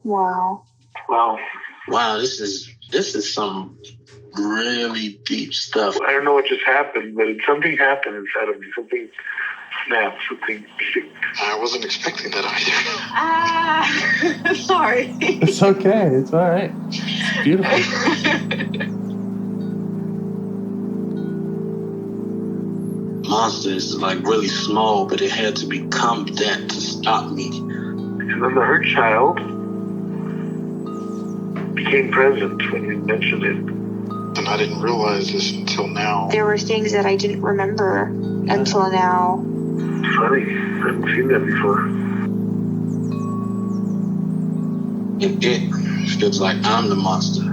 Wow. Wow, this is some really deep stuff. I don't know what just happened, but something happened inside of me. Something snapped. Something. I wasn't expecting that either. Sorry. It's okay. It's all right. It's beautiful. Monster is like really small, but it had to become that to stop me. And then the hurt child became present when you mentioned it. And I didn't realize this until now. There were things that I didn't remember until now. Funny. I haven't seen that before. It feels like I'm the monster.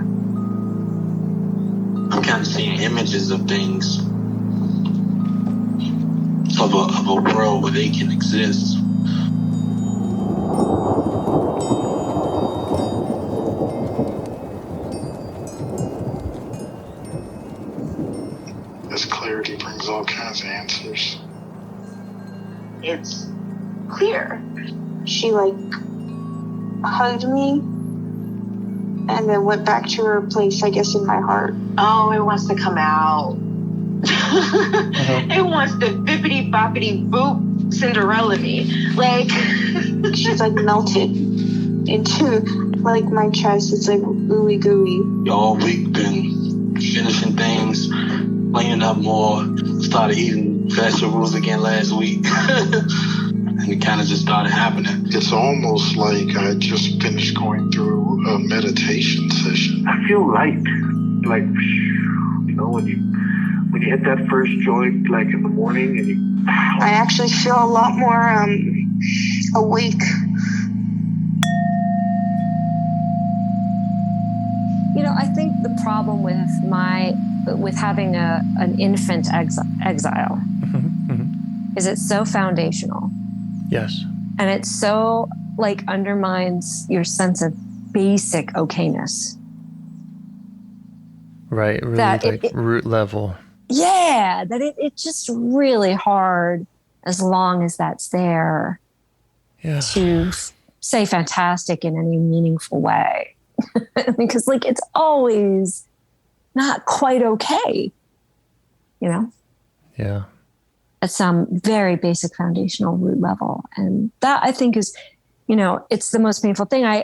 I'm kind of seeing images of things. Of a world where they can exist. This clarity brings all kinds of answers. It's clear. She hugged me and then went back to her place, I guess, in my heart. Oh, it wants to come out. It wants to bippity boppity boop Cinderella me. She's melted into my chest. It's ooey gooey. All week been finishing things, cleaning up more, started eating vegetables again last week. And it kind of just started happening. It's almost like I just finished going through a meditation session. I feel light. When you hit that first joint, in the morning, and I actually feel a lot more awake. I think the problem with having an infant exile is it's so foundational. Yes. And it's so undermines your sense of basic okayness. Right. Really root level. Yeah, that it's just really hard as long as that's there to say fantastic in any meaningful way. Because it's always not quite okay, Yeah. At some very basic foundational root level. And that I think is, it's the most painful thing.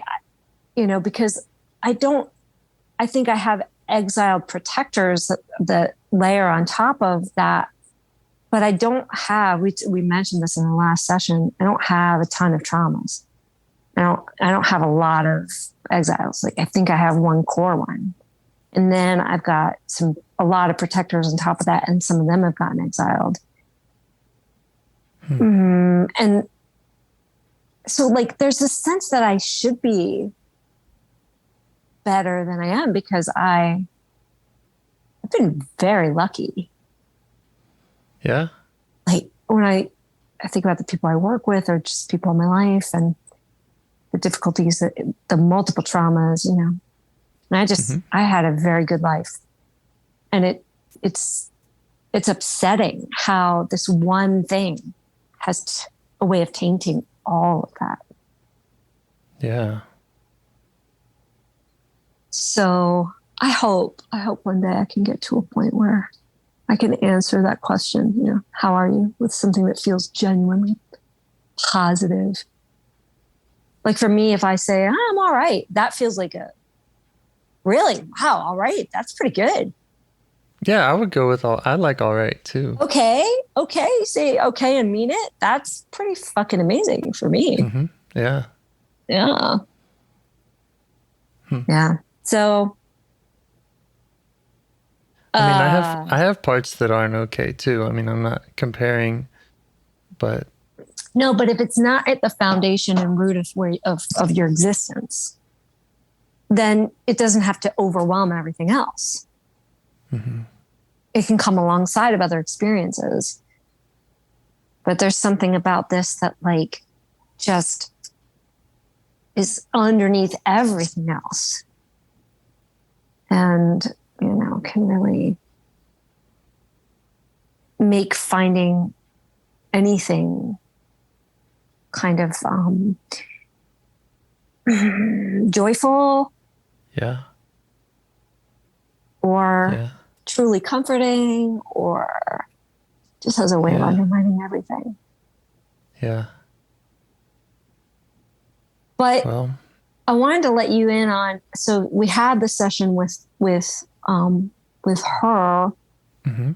Because I think I have exiled protectors that layer on top of that, but I don't have, we mentioned this in the last session, I don't have a ton of traumas. I don't have a lot of exiles. I think I have one core one. And then I've got a lot of protectors on top of that, and some of them have gotten exiled. And so there's this sense that I should be better than I am because I've been very lucky. Yeah. When I think about the people I work with or just people in my life and the difficulties, the multiple traumas, and I had a very good life. And it's upsetting how this one thing has a way of tainting all of that. Yeah. So I hope one day I can get to a point where I can answer that question, how are you, with something that feels genuinely positive. For me, if I say, I'm all right, that feels really, wow, all right, that's pretty good. Yeah, I would go with I like all right too. Okay, say okay and mean it. That's pretty fucking amazing for me. Mm-hmm. Yeah. Yeah. Yeah. So I have parts that aren't okay too. I'm not comparing, but no, but if it's not at the foundation and root of your existence, then it doesn't have to overwhelm everything else. Mm-hmm. It can come alongside of other experiences. But there's something about this that just is underneath everything else. And, can really make finding anything kind of joyful Yeah. or truly comforting, or just has a way of undermining everything. Yeah. But well, I wanted to let you in on, so we had the session with her, mm-hmm.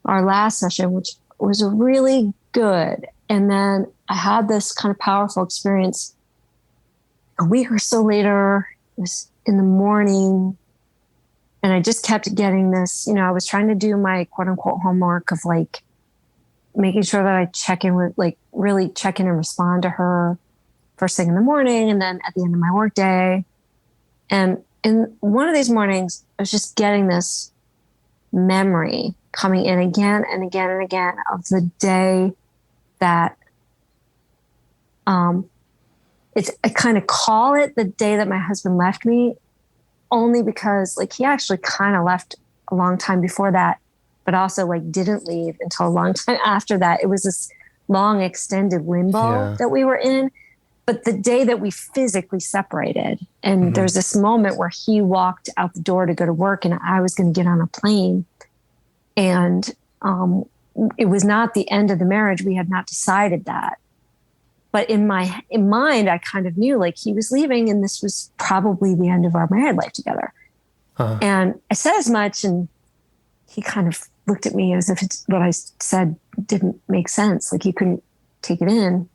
our last session, which was really good. And then I had this kind of powerful experience a week or so later. It was in the morning. And I just kept getting this, I was trying to do my quote unquote homework of like making sure that I check in with, like, really check in and respond to her first thing in the morning and then at the end of my workday. And in one of these mornings, I was just getting this memory coming in again and again and again of the day that I kind of call it the day that my husband left me, only because like he actually kind of left a long time before that, but also like didn't leave until a long time after that. It was this long extended limbo that we were in. But the day that we physically separated, and there's this moment where he walked out the door to go to work and I was going to get on a plane. And it was not the end of the marriage. We had not decided that. But in mind, I kind of knew like he was leaving and this was probably the end of our married life together. Uh-huh. And I said as much, and he kind of looked at me as if what I said didn't make sense. Like he couldn't take it in.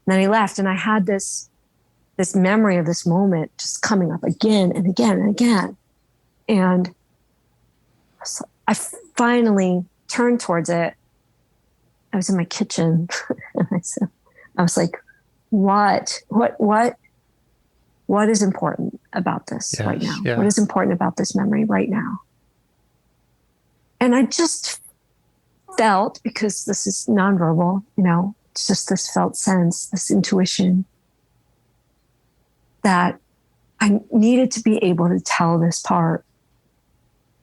And then he left, and I had this memory of this moment just coming up again and again and again. And so I finally turned towards it. I was in my kitchen and I was like, what is important about this right now? Yeah. What is important about this memory right now? And I just felt, because this is nonverbal, it's just this felt sense, this intuition, that I needed to be able to tell this part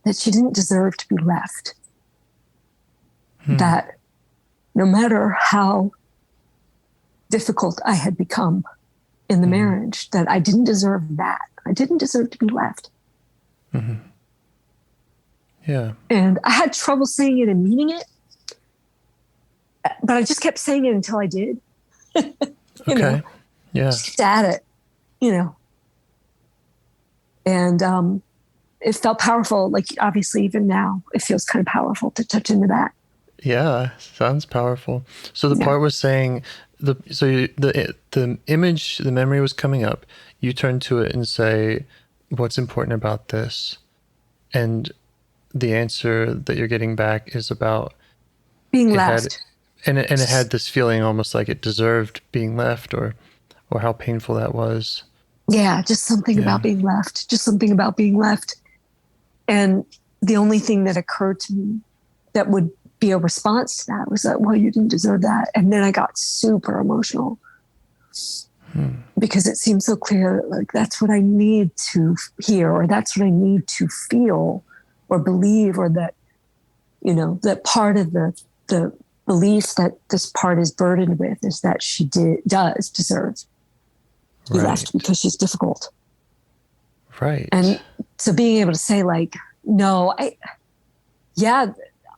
that she didn't deserve to be left. That no matter how difficult I had become in the marriage, that I didn't deserve that. I didn't deserve to be left. Mm-hmm. Yeah. And I had trouble saying it and meaning it, but I just kept saying it until I did. Okay. Yeah. Just at it, And it felt powerful. Like, obviously, even now, it feels kind of powerful to touch into that. Yeah, sounds powerful. So the part was saying, the image, the memory was coming up. You turn to it and say, what's important about this? And the answer that you're getting back is about being left. It had this feeling almost like it deserved being left, or how painful that was. Yeah, just something about being left. Just something about being left. And the only thing that occurred to me that would be a response to that was that, well, you didn't deserve that. And then I got super emotional because it seemed so clear that, like, that's what I need to hear, or that's what I need to feel or believe, or that, that part of the belief that this part is burdened with is that she does deserve to be left because she's difficult. Right. And so being able to say, like, no, I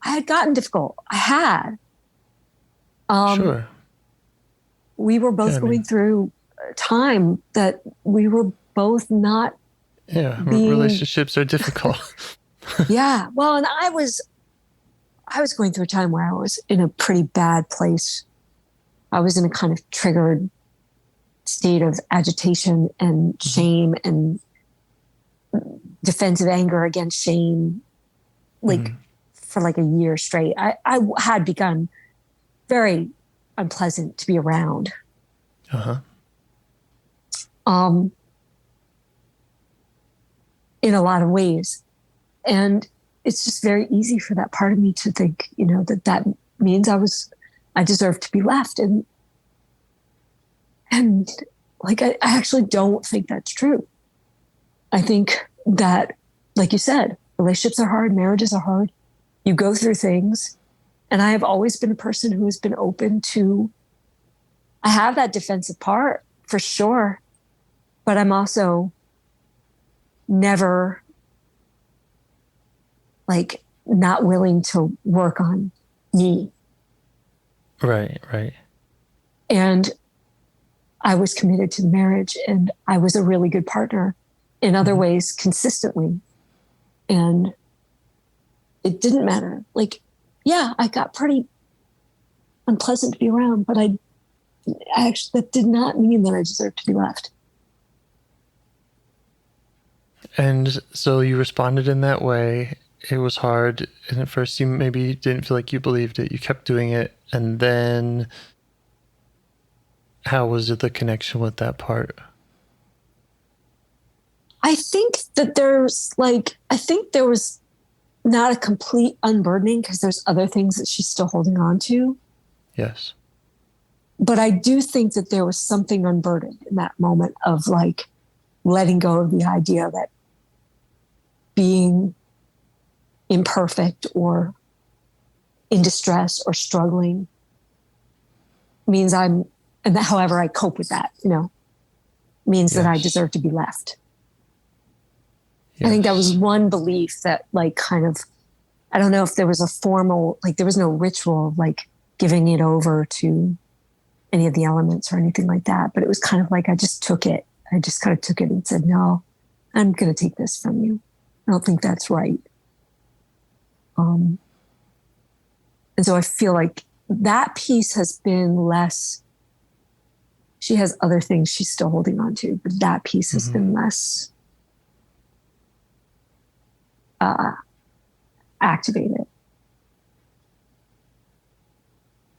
had gotten difficult. I had. Sure. We were both going through a time that we were both not. Yeah, relationships are difficult. Yeah. Well, and I was going through a time where I was in a pretty bad place. I was in a kind of triggered state of agitation and shame and defensive anger against shame, like for like a year straight. I had begun very unpleasant to be around. In a lot of ways. And it's just very easy for that part of me to think, that means I deserve to be left. And like, I actually don't think that's true. I think that, like you said, relationships are hard, marriages are hard. You go through things. And I have always been a person who has been open to, I have that defensive part for sure. But I'm also never like not willing to work on me. Right. And I was committed to the marriage, and I was a really good partner in other ways consistently. And it didn't matter. Like, yeah, I got pretty unpleasant to be around, but I actually, that did not mean that I deserved to be left. And so you responded in that way. It was hard. And at first you maybe didn't feel like you believed it. You kept doing it. And then how was it the connection with that part? I think that there was not a complete unburdening, because there's other things that she's still holding on to. Yes. But I do think that there was something unburdened in that moment of like letting go of the idea that being imperfect or in distress or struggling means and that however I cope with that, means that I deserve to be left. Yes. I think that was one belief that like kind of, I don't know if there was a formal, like there was no ritual of like giving it over to any of the elements or anything like that. But it was kind of like, I just took it. I just kind of took it and said, no, I'm going to take this from you. I don't think that's right. And so I feel like that piece has been less, she has other things she's still holding on to, but that piece has been less activated.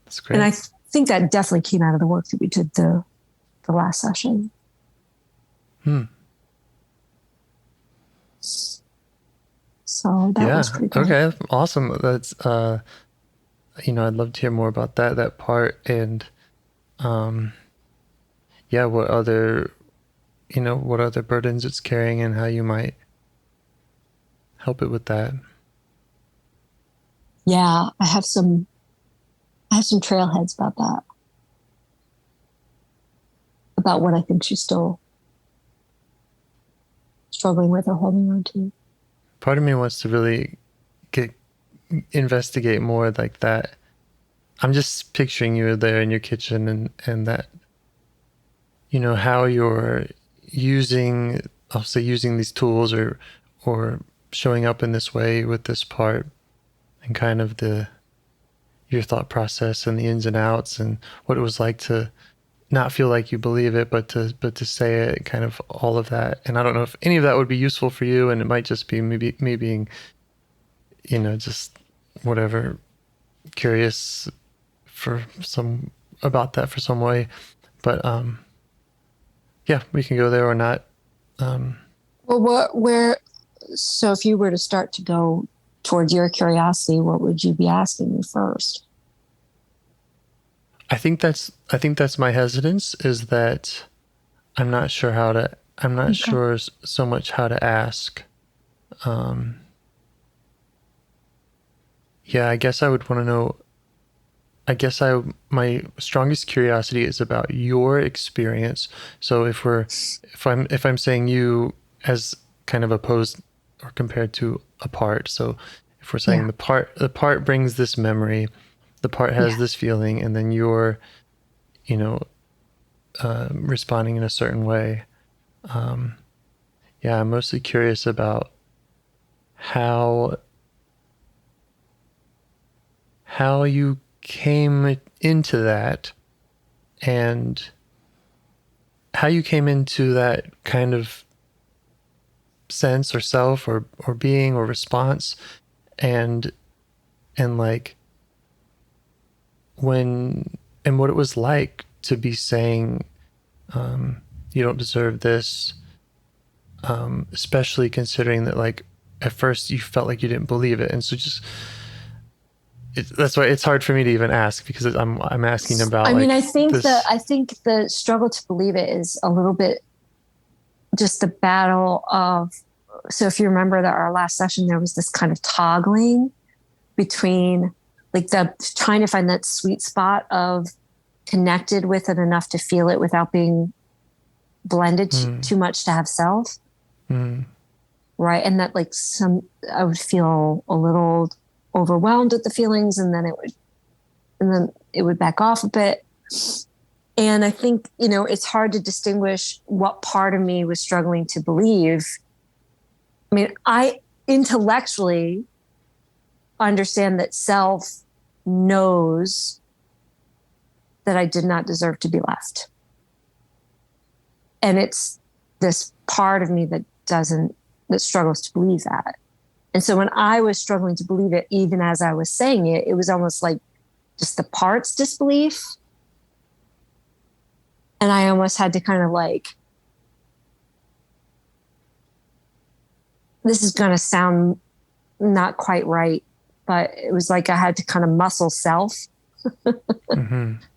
That's great. And I think that definitely came out of the work that we did the last session. So that was pretty cool. Okay, awesome. That's I'd love to hear more about that part, and what other burdens it's carrying and how you might help it with that. Yeah, I have some trailheads about that. About what I think she's still struggling with or holding on to. Part of me wants to really investigate more like that. I'm just picturing you there in your kitchen and that, how you're using these tools or showing up in this way with this part, and kind of your thought process and the ins and outs and what it was like to not feel like you believe it, but to say it, kind of all of that. And I don't know if any of that would be useful for you, and it might just be me being, just whatever, curious about that for some way. But we can go there or not. So if you were to start to go towards your curiosity, what would you be asking me first? I think that's my hesitance, is that I'm not sure sure so much how to ask. I guess I would want to know, my strongest curiosity is about your experience. So if I'm saying you as kind of opposed or compared to a part. So if we're saying the part brings this memory, the part has this feeling, and then you're, responding in a certain way. I'm mostly curious about how you came into that, and how you came into that kind of sense or self or being or response, and like and what it was like to be saying, you don't deserve this, especially considering that like at first you felt like you didn't believe it. And so that's why it's hard for me to even ask, because I'm asking about, I think the struggle to believe it is a little bit just the battle of, so if you remember that our last session, there was this kind of toggling between like trying to find that sweet spot of connected with it enough to feel it without being blended too much to have self. Right. And that like I would feel a little overwhelmed at the feelings, and then it would back off a bit. And I think, it's hard to distinguish what part of me was struggling to believe. I mean, I intellectually understand that self knows that I did not deserve to be left. And it's this part of me that struggles to believe that. And so when I was struggling to believe it, even as I was saying it, it was almost like just the parts disbelief. And I almost had to kind of like, this is going to sound not quite right, but it was like I had to kind of muscle self. I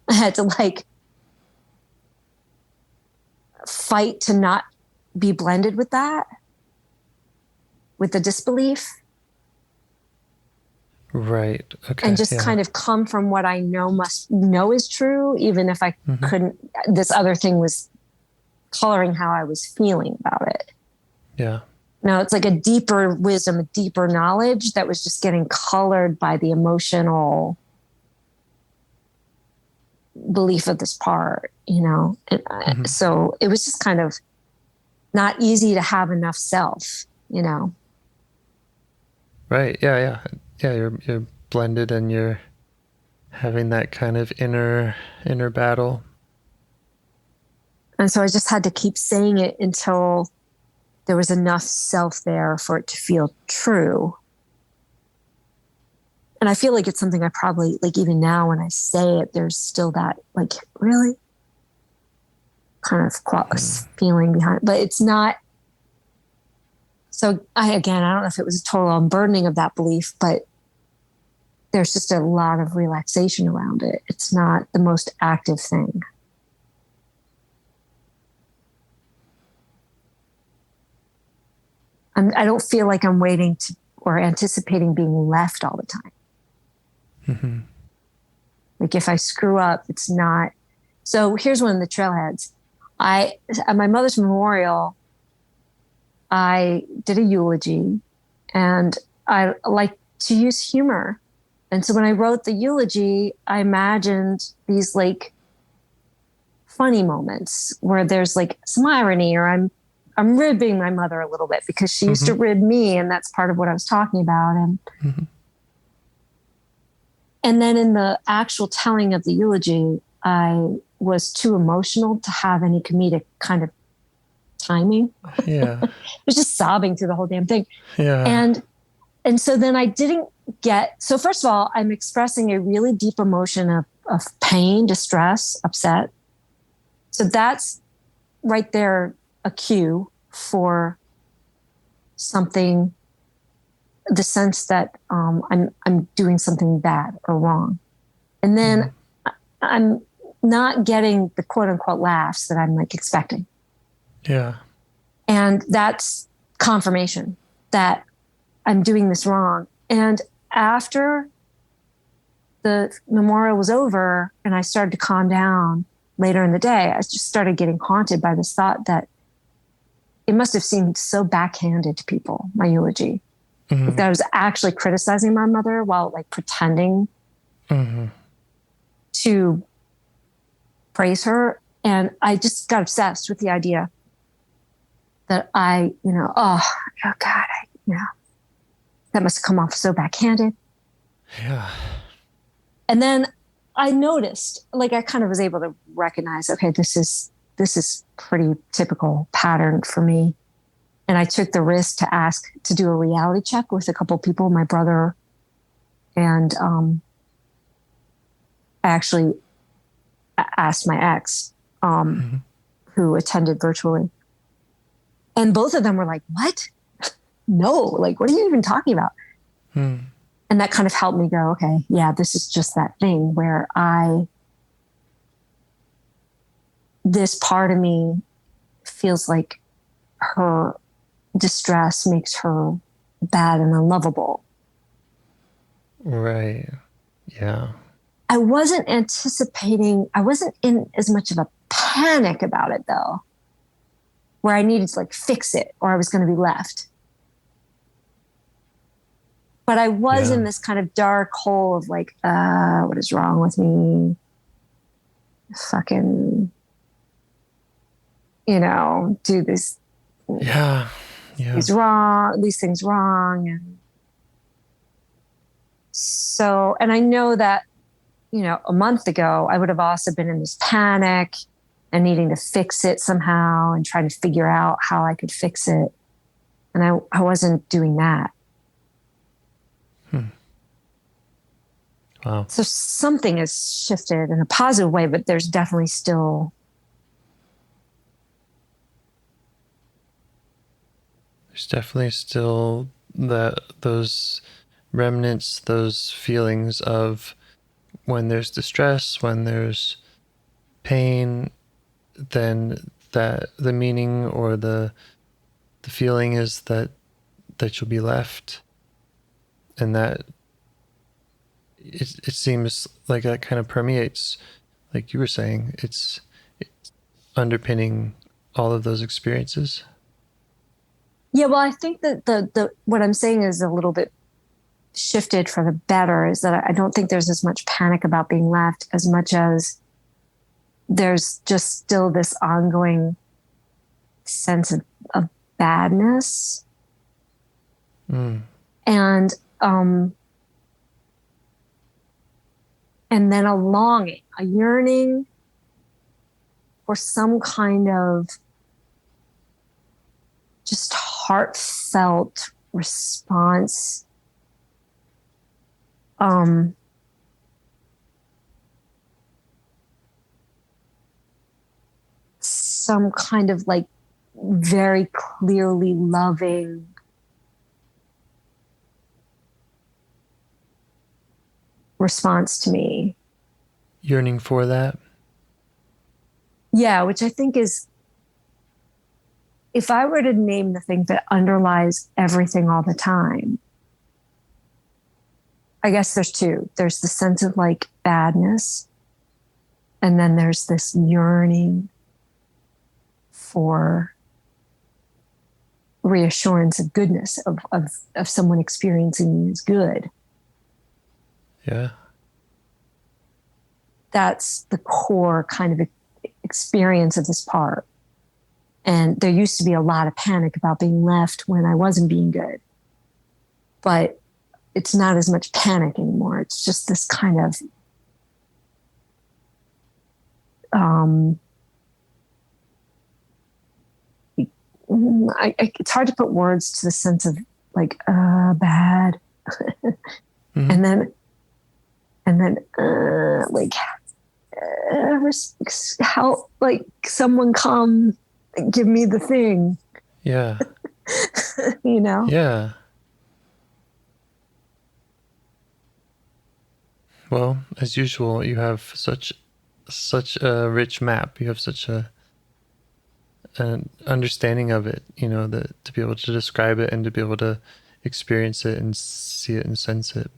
had to like fight to not be blended with that, with the disbelief. Right. Okay. And just kind of come from what I must know is true, even if I couldn't, this other thing was coloring how I was feeling about it. Yeah. Now it's like a deeper wisdom, a deeper knowledge that was just getting colored by the emotional belief of this part, So it was just kind of not easy to have enough self, Right. Yeah. You're blended, and you're having that kind of inner battle. And so I just had to keep saying it until there was enough self there for it to feel true. And I feel like it's something I probably, like even now when I say it, there's still that like, really? Kind of feeling behind it. But it's not. So I don't know if it was a total unburdening of that belief, but there's just a lot of relaxation around it. It's not the most active thing. I don't feel like I'm waiting or anticipating being left all the time. Like if I screw up, it's not. So here's one of the trailheads. At my mother's memorial, I did a eulogy, and I like to use humor. And so when I wrote the eulogy, I imagined these like funny moments where there's like some irony, or I'm ribbing my mother a little bit because she used to rib me, and that's part of what I was talking about. And then in the actual telling of the eulogy, I was too emotional to have any comedic kind of timing. Yeah. I was just sobbing through the whole damn thing. Yeah. And so then I didn't so first of all, I'm expressing a really deep emotion of pain, distress, upset. So that's right there a cue for something, the sense that I'm doing something bad or wrong. And then I'm not getting the quote unquote laughs that I'm like expecting. Yeah. And that's confirmation that I'm doing this wrong. And after the memorial was over and I started to calm down later in the day, I just started getting haunted by this thought that it must have seemed so backhanded to people, my eulogy. That I was actually criticizing my mother while like pretending to praise her. And I just got obsessed with the idea that oh God, that must have come off so backhanded. Yeah. And then I noticed, like I kind of was able to recognize, okay, this is pretty typical pattern for me. And I took the risk to ask to do a reality check with a couple of people, my brother, and I actually asked my ex, who attended virtually. And both of them were like, what? No, like, what are you even talking about? And that kind of helped me go, okay, yeah, this is just that thing where this part of me feels like her distress makes her bad and unlovable. Right. Yeah. I wasn't in as much of a panic about it though. where I needed to like fix it or I was going to be left. But I was in this kind of dark hole of like, what is wrong with me? Fucking, do this. Yeah. These things wrong. And so, and I know that, a month ago, I would have also been in this panic and needing to fix it somehow and trying to figure out how I could fix it. And I wasn't doing that. Wow. So something has shifted in a positive way, but there's definitely still. There's definitely still those remnants, those feelings of when there's distress, when there's pain, then that the meaning or the feeling is that you'll be left, and that it seems like that kind of permeates, like you were saying, it's underpinning all of those experiences. Yeah, well, I think that the what I'm saying is a little bit shifted for the better, is that I don't think there's as much panic about being left as much as there's just still this ongoing sense of badness. And then a longing, a yearning for some kind of just heartfelt response. Some kind of like very clearly loving response to me. Yearning for that? Yeah, which I think is, if I were to name the thing that underlies everything all the time, I guess there's two. There's the sense of like badness, and then there's this yearning for reassurance of goodness, of someone experiencing you as good. Yeah. That's the core kind of experience of this part. And there used to be a lot of panic about being left when I wasn't being good. But it's not as much panic anymore. It's just this kind of it's hard to put words to the sense of like bad. Mm-hmm. and then like how, like, someone come and give me the thing. Yeah. Yeah. Well, as usual, you have such a rich map. You have such an understanding of it, that to be able to describe it and to be able to experience it and see it and sense it.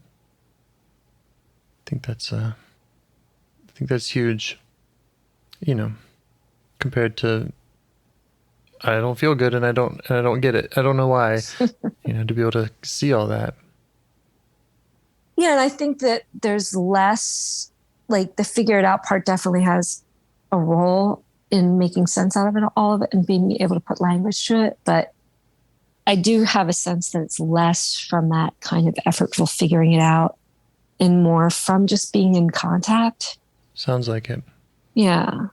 I think that's huge, compared to I don't feel good and I don't get it. I don't know why, to be able to see all that. Yeah. And I think that there's less, like, the figure it out part definitely has a role in making sense out of it, all of it, and being able to put language to it. But I do have a sense that it's less from that kind of effortful figuring it out and more from just being in contact. Sounds like it. Yeah.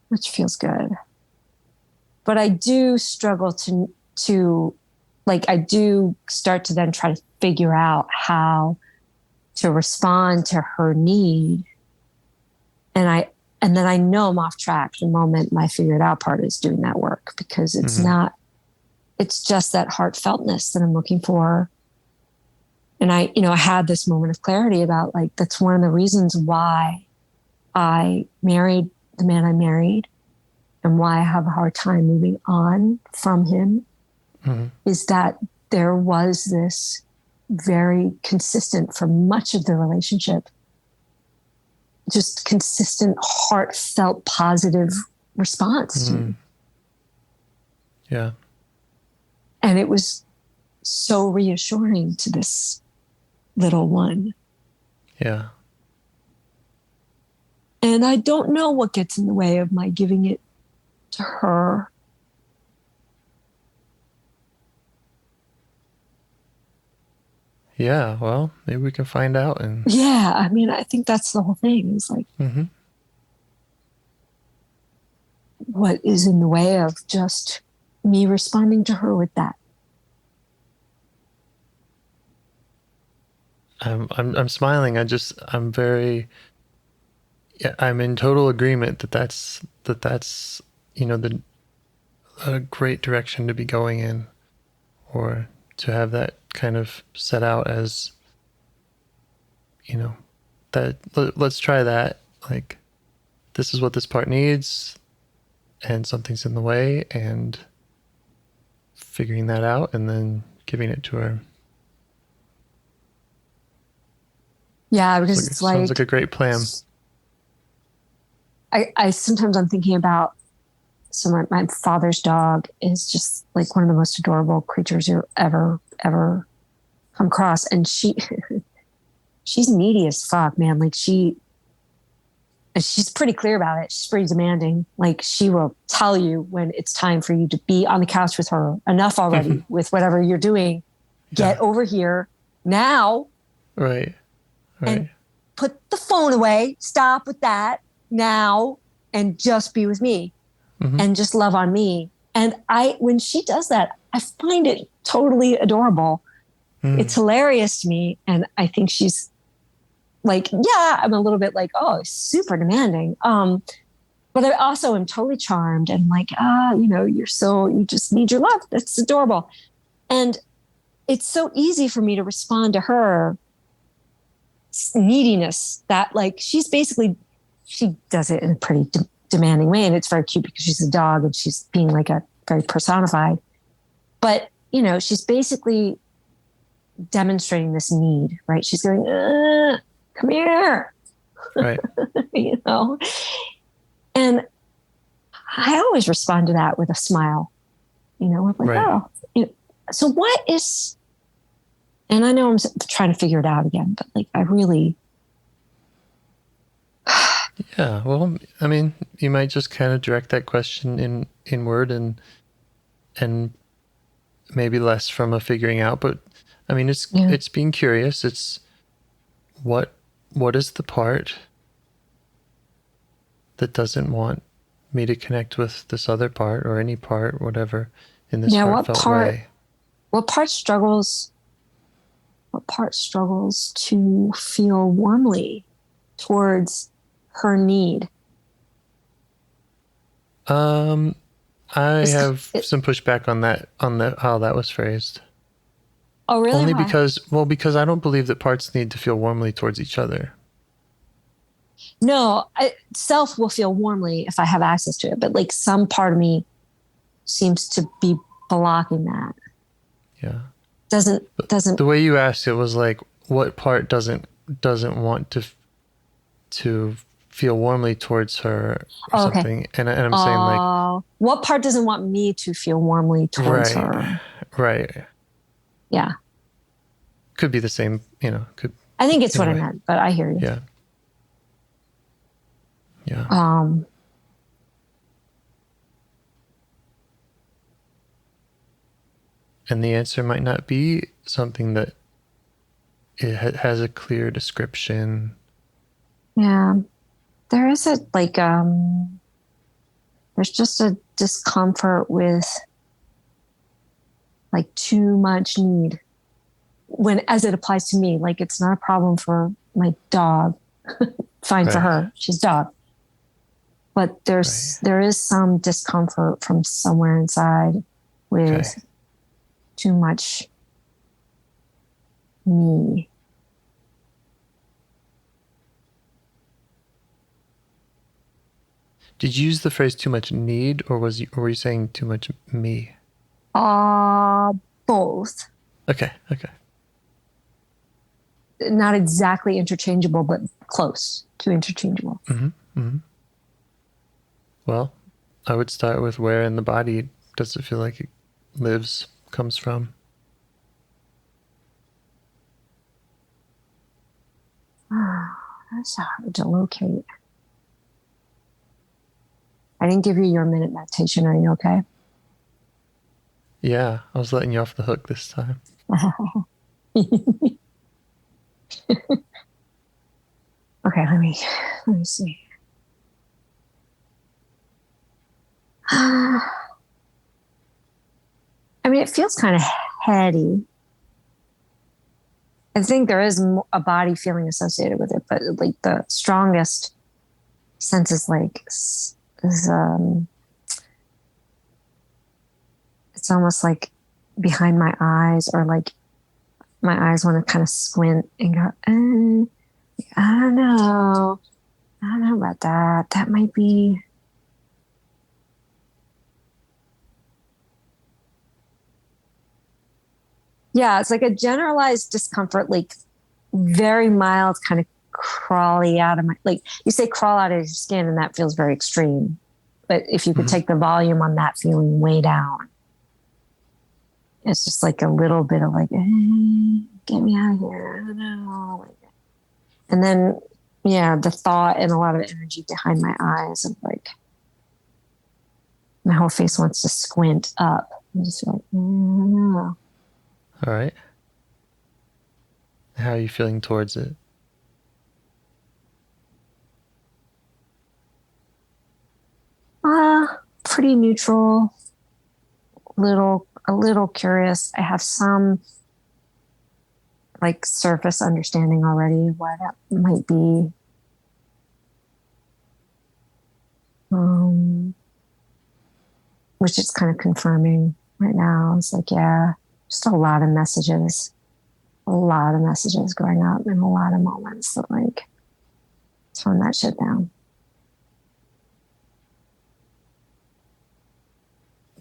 Which feels good. But I do struggle to like, I do start to then try to figure out how to respond to her need. And then I know I'm off track the moment my figure it out part is doing that work, because it's not, it's just that heartfeltness that I'm looking for. And I had this moment of clarity about, like, that's one of the reasons why I married the man I married and why I have a hard time moving on from him, is that there was this very consistent, for much of the relationship, just consistent, heartfelt, positive response to me. Yeah. And it was so reassuring to this little one. Yeah. And I don't know what gets in the way of my giving it to her. Yeah, well, maybe we can find out. And yeah, I mean, I think that's the whole thing. It's like, what is in the way of just me responding to her with that? I'm smiling. I'm in total agreement that that's a great direction to be going in, or to have that kind of set out as, that let's try that. Like, this is what this part needs, and something's in the way, and figuring that out and then giving it to her. Yeah, because it's like, sounds like a great plan. I sometimes I'm thinking about, so my father's dog is just like one of the most adorable creatures you ever come across. And she's needy as fuck, man. Like she's pretty clear about it. She's pretty demanding. Like she will tell you when it's time for you to be on the couch with her. Enough already with whatever you're doing. Get over here now. Right. And put the phone away. Stop with that now and just be with me and just love on me. And when she does that, I find it totally adorable. It's hilarious to me. And I think she's like, yeah, I'm a little bit like, oh, super demanding. But I also am totally charmed and like, you just need your love. That's adorable. And it's so easy for me to respond to her neediness that like, she does it in a pretty demanding way. And it's very cute because she's a dog and she's being like a very personified, but she's basically demonstrating this need, right? She's going, come here. Right. And I always respond to that with a smile, with like, right. So what is, and I know I'm trying to figure it out again, but like, I really. Yeah. Well, I mean, you might just kind of direct that question inward and maybe less from a figuring out, but I mean, it's being curious. It's what is the part that doesn't want me to connect with this other part or any part, whatever, in this heartfelt way? What part struggles to feel warmly towards her need? I have some pushback on that, how that was phrased. Oh, really? Only because I don't believe that parts need to feel warmly towards each other. No, self will feel warmly if I have access to it, but like some part of me seems to be blocking that. Yeah. Doesn't. The way you asked it was like, what part doesn't want to feel warmly towards her or something? And I'm saying like, what part doesn't want me to feel warmly towards her? Right. Yeah. Could be the same, could. I think it's what I meant, but I hear you. Yeah. Yeah. And the answer might not be something that it has a clear description. Yeah. There is there's just a discomfort with like too much need as it applies to me. Like it's not a problem for my dog. Fine for her. She's a dog. But there is some discomfort from somewhere inside with too much me. Did you use the phrase too much need, or were you saying too much me? Both. Okay. Not exactly interchangeable, but close to interchangeable. Well, I would start with where in the body does it feel like it comes from? That's hard to locate. I didn't give you your minute meditation. Are you okay? Yeah, I was letting you off the hook this time. Okay, let me see. I mean, it feels kind of heady. I think there is a body feeling associated with it, but like the strongest sense is like it's almost like behind my eyes, or like my eyes want to kind of squint and go, I don't know about that. That might be. Yeah, it's like a generalized discomfort, like very mild, kind of crawly out of my, like you say crawl out of your skin, and that feels very extreme. But if you could take the volume on that feeling way down, it's just like a little bit of like, get me out of here. I don't know. And then, yeah, the thought and a lot of energy behind my eyes of like, my whole face wants to squint up. I'm just like, no. All right. How are you feeling towards it? Pretty neutral. A little curious. I have some like surface understanding already of why that might be. Which is kind of confirming right now. It's like, yeah, just a lot of messages going up in a lot of moments that like, tone that shit down.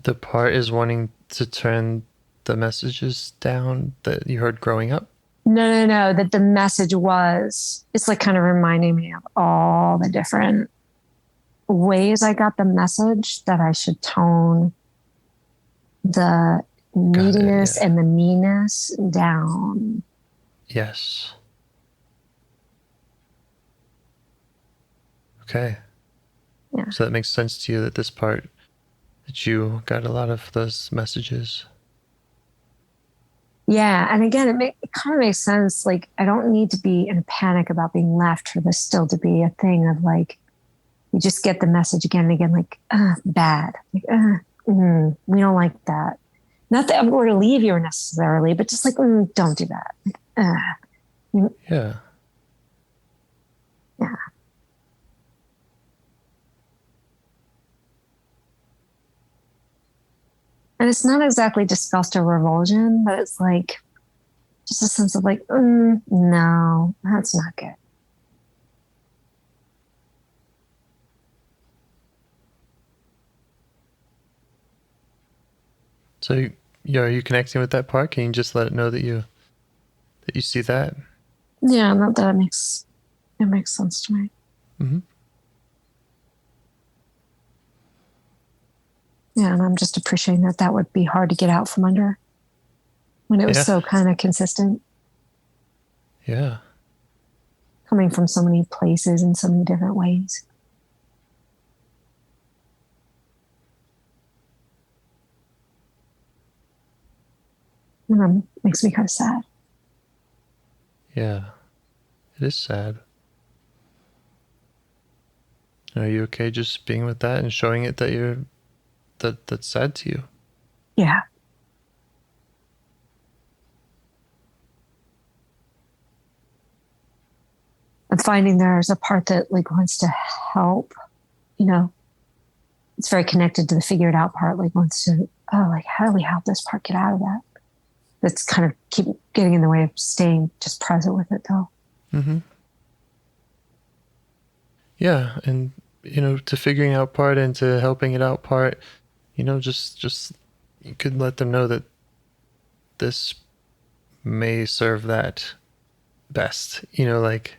The part is wanting to turn the messages down that you heard growing up? No. That the message was, it's like kind of reminding me of all the different ways I got the message that I should tone the neediness and the meanness down. Yes. Okay. Yeah. So that makes sense to you that this part, that you got a lot of those messages. Yeah. And again, it kind of makes sense. Like, I don't need to be in a panic about being left for this still to be a thing of like, you just get the message again and again, like, bad. Like, we don't like that. Not that I'm going to leave you necessarily, but just like, don't do that. Like, yeah. Yeah. And it's not exactly disgust or revulsion, but it's like just a sense of like, no, that's not good. So, are you connecting with that part? Can you just let it know that you see that? Yeah, not that it makes sense to me. Mm-hmm. Yeah, and I'm just appreciating that would be hard to get out from under when it was so kind of consistent. Yeah. Coming from so many places in so many different ways. And it makes me kind of sad. Yeah. It is sad. Are you okay just being with that and showing it that that's sad to you? Yeah. I'm finding there's a part that like wants to help, it's very connected to the figured out part, like wants to, like, how do we help this part get out of that? That's kind of keep getting in the way of staying just present with it though. Mm-hmm. Yeah. And, to figuring out part and to helping it out part, just you could let them know that this may serve that best, like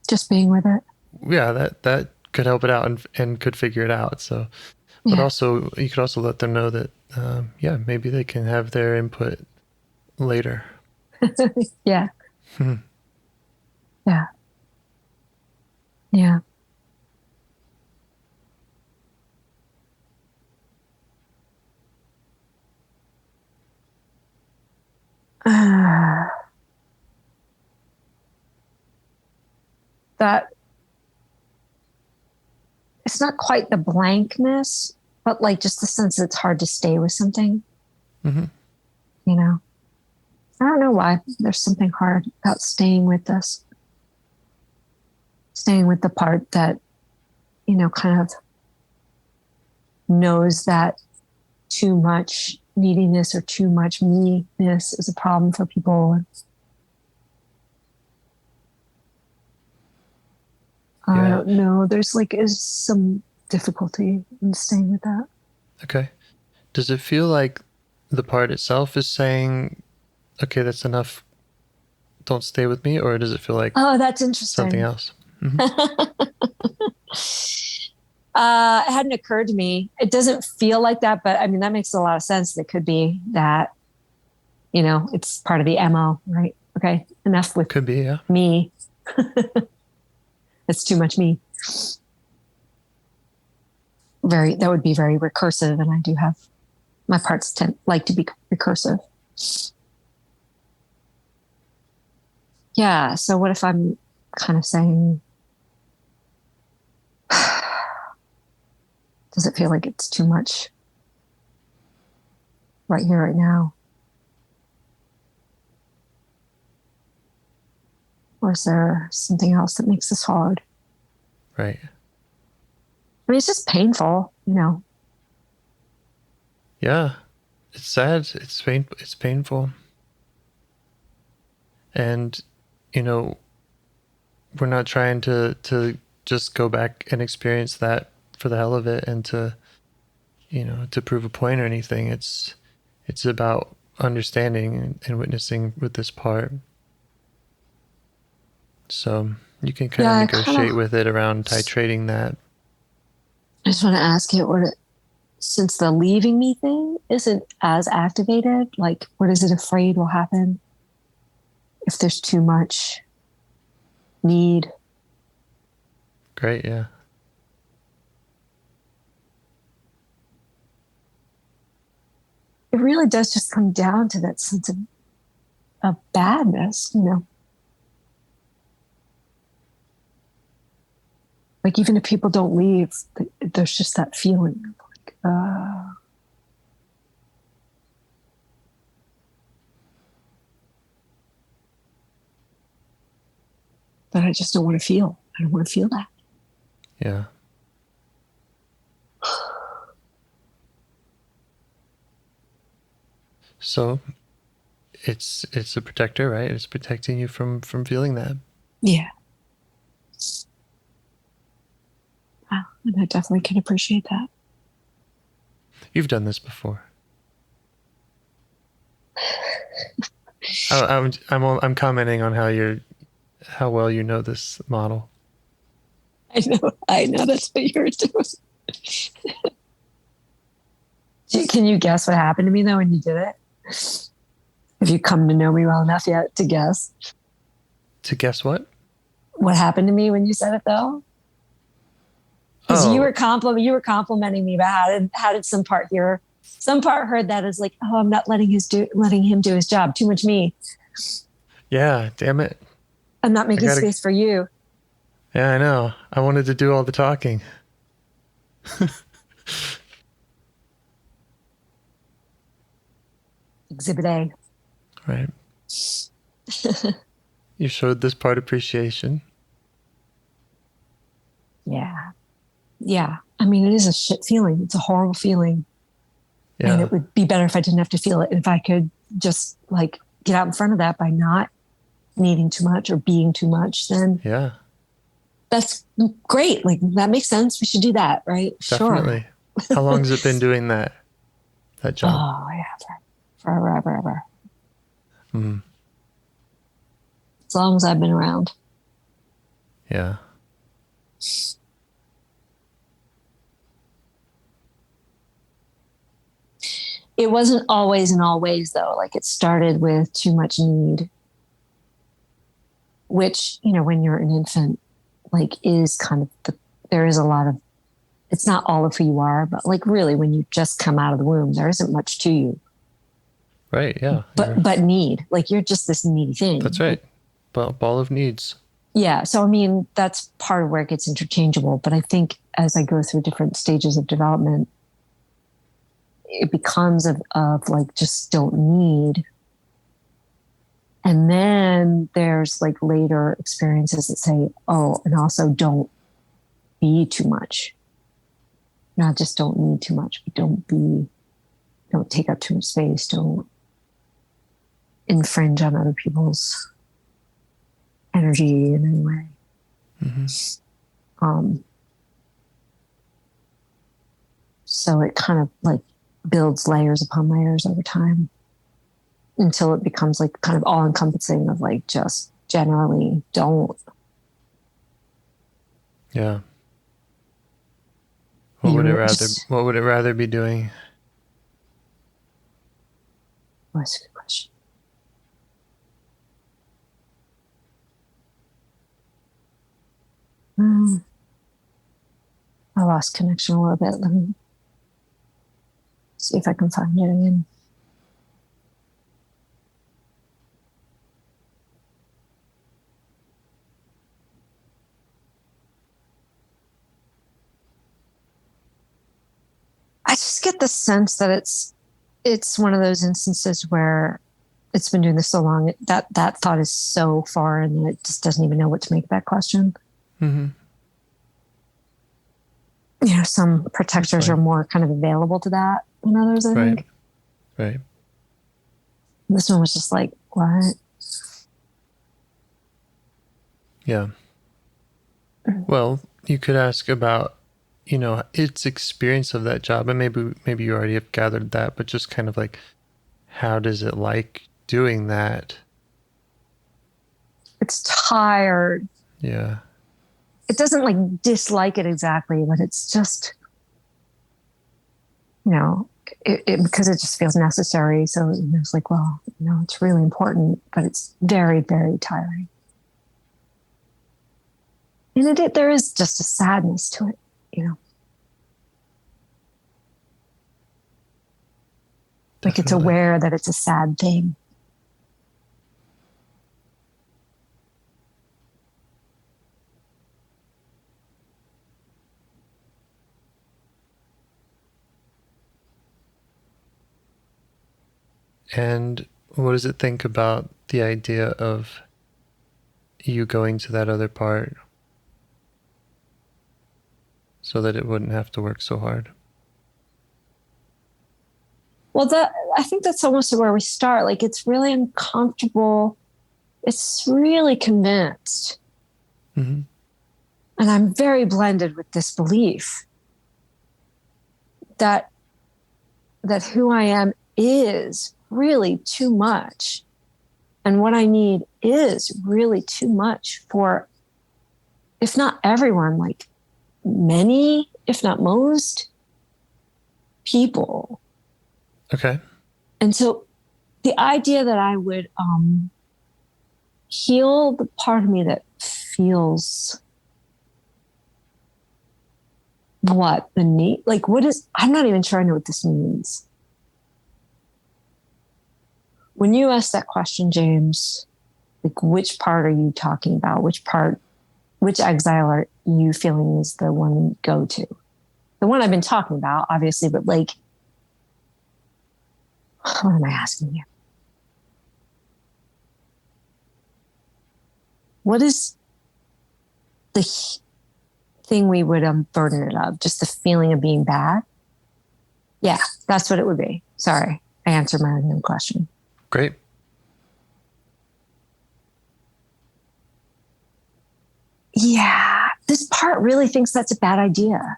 just being with it. Yeah, that could help it out and could figure it out. So, but also you could also let them know that maybe they can have their input later. Yeah. Hmm. Yeah. Yeah. That it's not quite the blankness, but like just the sense that it's hard to stay with something. Mm-hmm. You know, I don't know why. There's something hard about staying with this, staying with the part that, you know, kind of knows that too much neediness or too much me-ness is a problem for people. Yeah. I don't know. There's like is some difficulty in staying with that. Okay. Does it feel like the part itself is saying, okay, that's enough, don't stay with me? Or does it feel like Oh, that's interesting. something else? Mm-hmm. It hadn't occurred to me. It doesn't feel like that, but I mean, that makes a lot of sense. It could be that, you know, it's part of the MO, right? Okay, enough with Could be, yeah. me. It's too much me. That would be very recursive. And I do have, my parts like to be recursive. Yeah. So what if I'm kind of saying, does it feel like it's too much right here, right now? Or is there something else that makes this hard? Right. I mean, it's just painful, you know. Yeah. It's sad. It's painful. And, you know, we're not trying to just go back and experience that for the hell of it and to, you know, to prove a point or anything. It's about understanding and witnessing with this part. So you can kind of negotiate with it around titrating that. I just want to ask you, since the leaving me thing isn't as activated, like what is it afraid will happen if there's too much need? Great, yeah. It really does just come down to that sense of badness, you know. Like even if people don't leave, there's just that feeling of like, that I just don't want to feel. I don't want to feel that. Yeah. So it's a protector, right? It's protecting you from feeling that. Yeah. Wow. And I definitely can appreciate that. You've done this before. I'm commenting on how well you know this model. I know that's what you're doing. Can you guess what happened to me though when you did it? Have you come to know me well enough yet to guess? To guess what? What happened to me when you said it though? Because you were complimenting me about how did some part heard that as like, oh, I'm not letting him do his job. Too much me. Yeah, damn it. I'm not making space for you. Yeah, I know. I wanted to do all the talking. Exhibit A. Right. You showed this part appreciation. Yeah. Yeah. I mean, it is a shit feeling. It's a horrible feeling. Yeah. And it would be better if I didn't have to feel it. If I could just like get out in front of that by not needing too much or being too much, then yeah, that's great. Like that makes sense. We should do that, right? Definitely. Sure. How long has it been doing that job? Oh yeah, forever. Mm. As long as I've been around. Yeah. it wasn't always in all ways though. Like it started with too much need, which, you know, when you're an infant, like is kind of there is a lot of, it's not all of who you are, but like really when you just come out of the womb, there isn't much to you. Right. Yeah. But need, like you're just this needy thing. That's right. Ball of needs. Yeah. So, I mean, that's part of where it gets interchangeable. But I think as I go through different stages of development, it becomes of like, just don't need. And then there's like later experiences that say, oh, and also don't be too much. Not just don't need too much, but don't take up too much space. Don't infringe on other people's energy in any way. Mm-hmm. So it kind of like builds layers upon layers over time until it becomes like kind of all encompassing of like just generally don't. Yeah. What would it rather be doing? Oh, that's a good question. I lost connection a little bit. Let me see if I can find it again. I just get the sense that it's one of those instances where it's been doing this so long that thought is so foreign that it just doesn't even know what to make of that question. Mm-hmm. You know, some protectors are more kind of available to that than others, I think. Right. This one was just like, what? Yeah. Well, you could ask about, you know, its experience of that job, and maybe you already have gathered that, but just kind of like, how does it like doing that? It's tired. Yeah. It doesn't like dislike it exactly, but it's just, you know, because it just feels necessary. So it's like, well, you know, it's really important, but it's very, very tiring. And there is just a sadness to it, you know. Like it's aware that it's a sad thing. And what does it think about the idea of you going to that other part so that it wouldn't have to work so hard? Well, I think that's almost where we start. Like it's really uncomfortable. It's really convinced. Mm-hmm. And I'm very blended with this belief that who I am is really too much. And what I need is really too much for, if not everyone, like many, if not most people. Okay. And so the idea that I would heal the part of me that feels what the need, like what is, I'm not even sure I know what this means. When you ask that question, James, like which part are you talking about? Which exile are you feeling is the one you go to? The one I've been talking about, obviously, but like, what am I asking you? What is the thing we would burden it of? Just the feeling of being bad? Yeah, that's what it would be. Sorry, I answered my own question. Great. Yeah, this part really thinks that's a bad idea.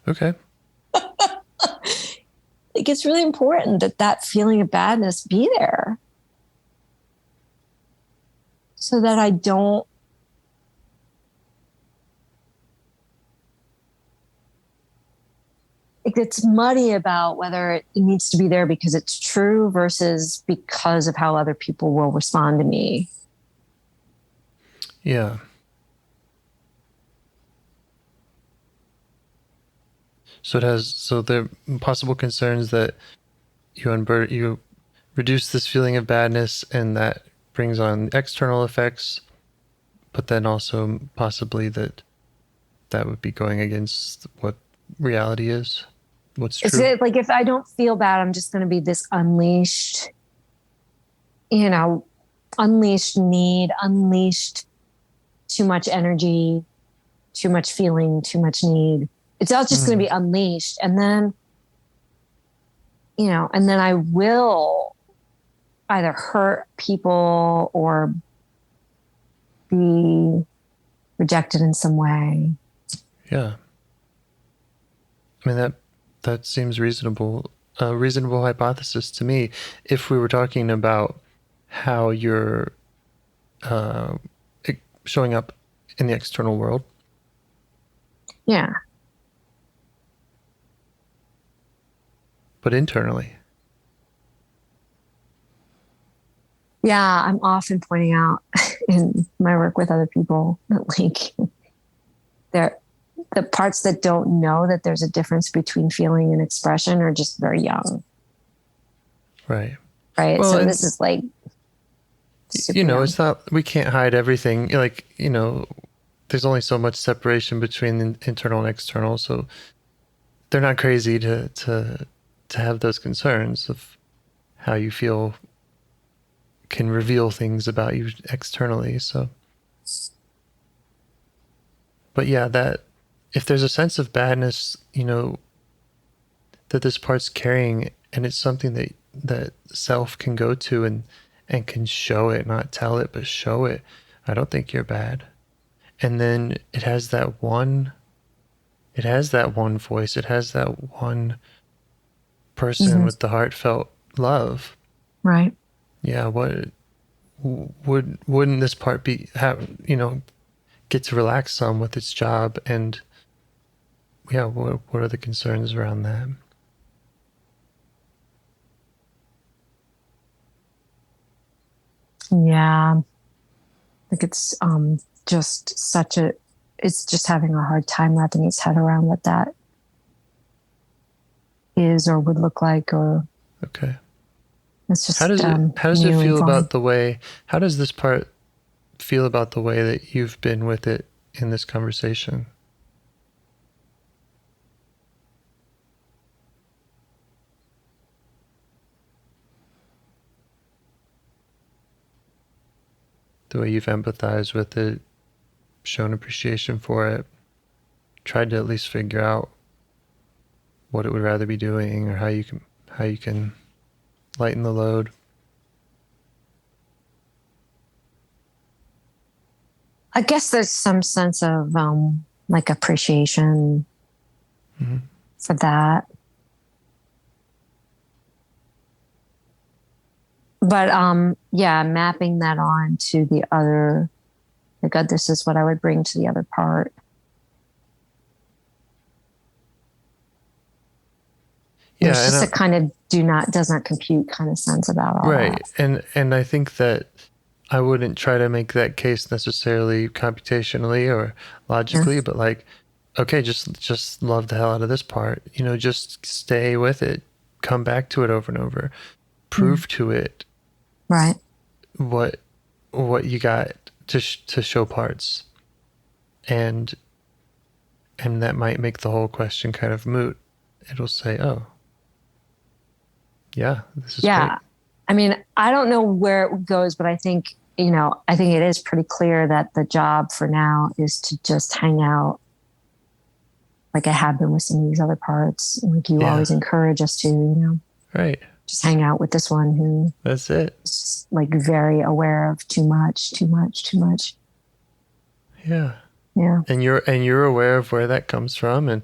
Okay. Like it's really important that feeling of badness be there so that I don't it's muddy about whether it needs to be there because it's true versus because of how other people will respond to me. Yeah. So there are possible concerns that you reduce this feeling of badness, and that brings on external effects, but then also possibly that would be going against what reality is, what's true. Is it like, if I don't feel bad, I'm just going to be this unleashed, unleashed need, unleashed too much energy, too much feeling, too much need. It's all just going to be unleashed. And then, and then I will either hurt people or be rejected in some way. Yeah. I mean, that seems reasonable. A reasonable hypothesis to me, if we were talking about how you're showing up in the external world. Yeah. But internally. Yeah, I'm often pointing out in my work with other people that the parts that don't know that there's a difference between feeling and expression are just very young. Right. Right. Well, so this is like, it's not, we can't hide everything. There's only so much separation between the internal and external. So they're not crazy to have those concerns of how you feel can reveal things about you externally. So, but yeah, that if there's a sense of badness, that this part's carrying, and it's something that self can go to and can show it, not tell it, but show it. I don't think you're bad. And then it has that one voice. It has that one person with the heartfelt love. Right. Yeah. Wouldn't this part get to relax some with its job? And yeah, what are the concerns around that? Yeah. Like it's it's just having a hard time wrapping its head around what that is or would look like, or okay. It's just how does it feel about the way? How does this part feel about the way that you've been with it in this conversation? The way you've empathized with it, shown appreciation for it, tried to at least figure out what it would rather be doing, or how you can lighten the load. I guess there's some sense of like appreciation for that. But mapping that on to the other, like, this is what I would bring to the other part. Yeah, there's just a kind of does not compute kind of sense about all right. that. And I think that I wouldn't try to make that case necessarily computationally or logically, but like, okay, just love the hell out of this part. Just stay with it, come back to it over and over, prove to it, right, what you got to show parts, and that might make the whole question kind of moot. It'll say, oh, yeah, this is great. I mean, I don't know where it goes, but I think it is pretty clear that the job for now is to just hang out, like I have been with some of these other parts. Like you always encourage us to, right, just hang out with this one who. That's it. Is like very aware of too much. Yeah. Yeah. And you're aware of where that comes from, and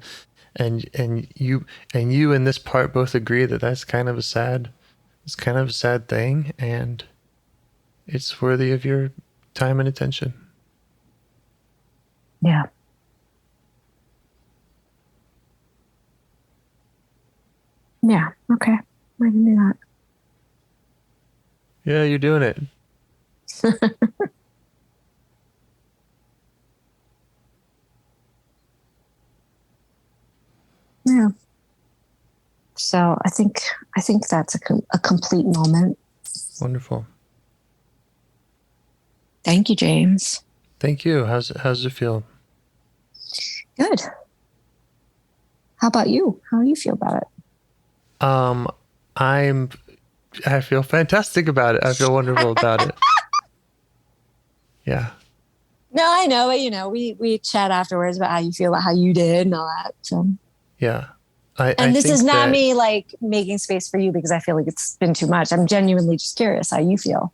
you in this part both agree that that's kind of a sad thing, and it's worthy of your time and attention. Yeah. Yeah. Okay. I can do that. Yeah, you're doing it. Yeah. So I think that's a complete moment. Wonderful. Thank you, James. Thank you. How's it feel? Good. How about you? How do you feel about it? I feel fantastic about it. I feel wonderful about it. Yeah. No, I know, but we chat afterwards about how you feel about how you did and all that. So Yeah. and this is not me like making space for you because I feel like it's been too much. I'm genuinely just curious how you feel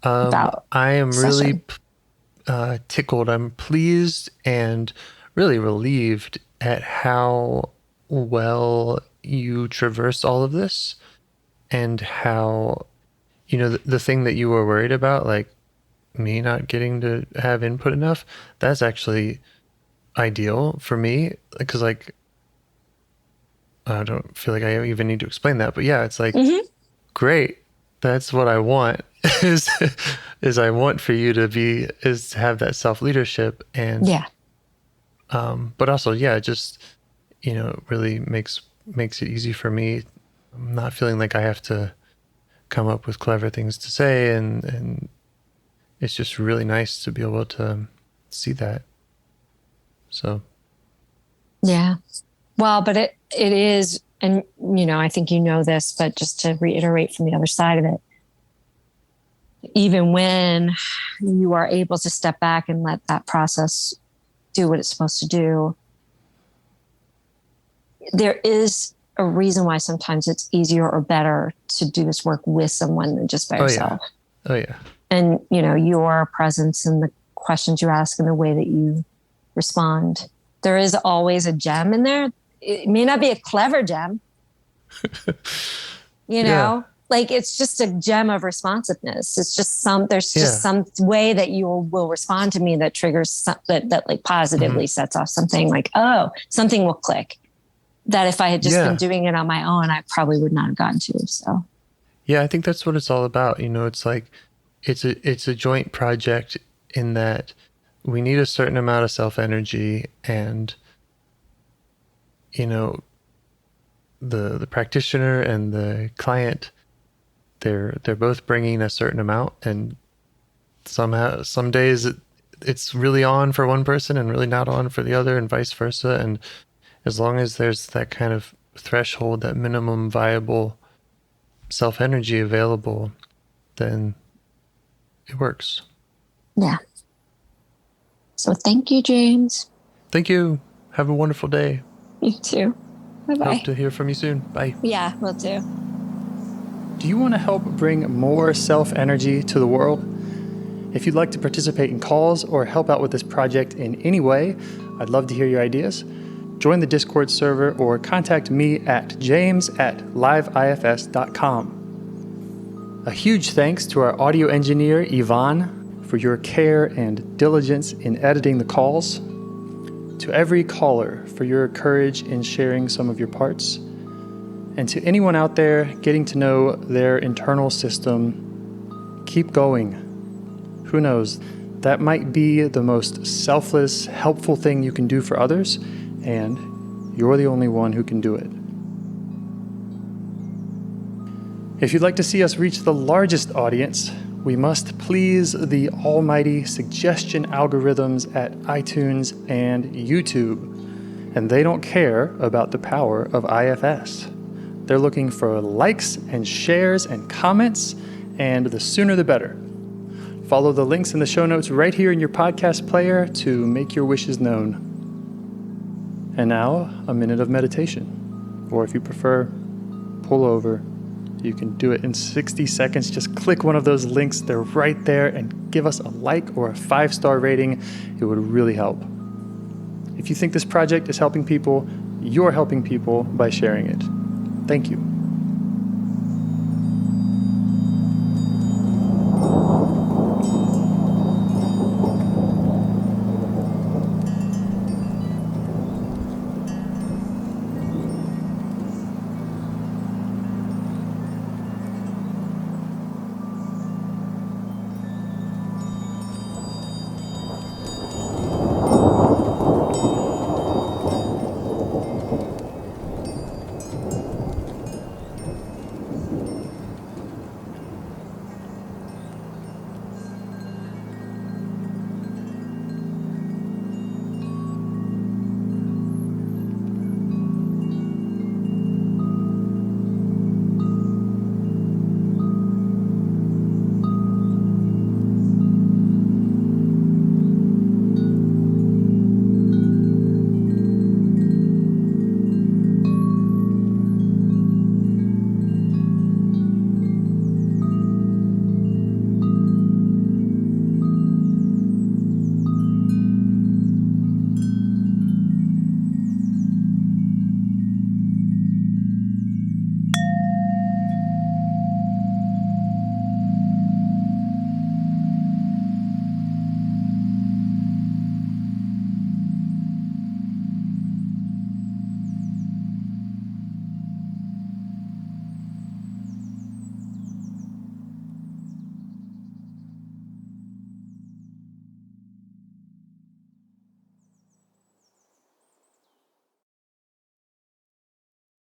about. I am really tickled. I'm pleased and really relieved at how well you traversed all of this, and how, the thing that you were worried about, like me not getting to have input enough, that's actually ideal for me, because like I don't feel like I even need to explain that, but yeah, it's like great. That's what I want is I want for you to have that self-leadership, and Yeah. but also, yeah, it just, really makes it easy for me. I'm not feeling like I have to come up with clever things to say, and it's just really nice to be able to see that. So Yeah. Well, but it is, and I think you know this, but just to reiterate from the other side of it, even when you are able to step back and let that process do what it's supposed to do, there is a reason why sometimes it's easier or better to do this work with someone than just by yourself. Oh yeah. And, your presence and the questions you ask and the way that you respond, there is always a gem in there. It may not be a clever gem, Yeah. like it's just a gem of responsiveness. It's just just some way that you will respond to me that triggers that like positively sets off something, like, oh, something will click that if I had just been doing it on my own, I probably would not have gotten to. So yeah, I think that's what it's all about. It's like, it's a joint project, in that we need a certain amount of self-energy, and the practitioner and the client, they're both bringing a certain amount, and somehow some days it's really on for one person and really not on for the other, and vice versa. And as long as there's that kind of threshold, that minimum viable self-energy available, then it works. Yeah. So thank you, James. Thank you. Have a wonderful day. You too. Bye-bye. Hope to hear from you soon. Bye. Yeah, will do. Do you want to help bring more self-energy to the world? If you'd like to participate in calls or help out with this project in any way, I'd love to hear your ideas. Join the Discord server or contact me at james@liveifs.com. A huge thanks to our audio engineer, Yvonne, for your care and diligence in editing the calls. To every caller for your courage in sharing some of your parts. And to anyone out there getting to know their internal system, keep going. Who knows, that might be the most selfless, helpful thing you can do for others, and you're the only one who can do it. If you'd like to see us reach the largest audience, we must please the almighty suggestion algorithms at iTunes and YouTube, and they don't care about the power of IFS. They're looking for likes and shares and comments, and the sooner the better. Follow the links in the show notes right here in your podcast player to make your wishes known. And now, a minute of meditation. Or if you prefer, pull over. You can do it in 60 seconds. Just click one of those links. They're right there, and give us a like or a 5-star rating. It would really help. If you think this project is helping people, you're helping people by sharing it. Thank you.